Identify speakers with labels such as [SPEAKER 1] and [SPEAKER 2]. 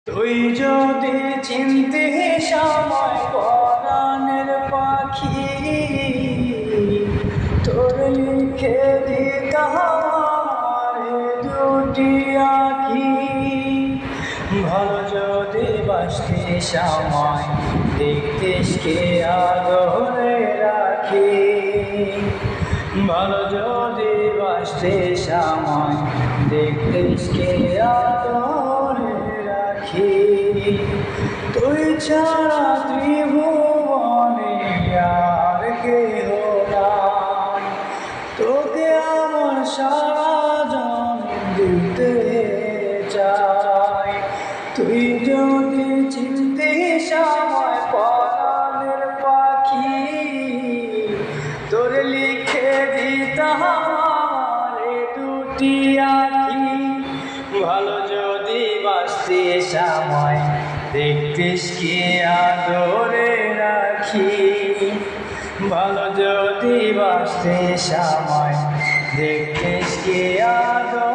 [SPEAKER 1] তুই যদি চিনতে সময় পরাণের পাখি, তোর লিখে দিতাম দুটি আঁখি। ভালো যদি বাসতে সময় দেখতিস কে আদরে রাখি। ভালো যদি বাসতে সময় দেখতিস কে আদরে রাখি। তুই ছাড়া ত্রিভুবনে আর কেহ নাই, তোকে আমার সারা জান দিতে চাই। তুই যদি চিনতে সময় পরাণের পাখি, তোর লিখে দিতাম দুটি আঁখি। ভালো যদি বাসতে সময় দেখতিস কে আদরে রাখি। ভালো যদি বাসতে সময় দেখতিস কে আদরে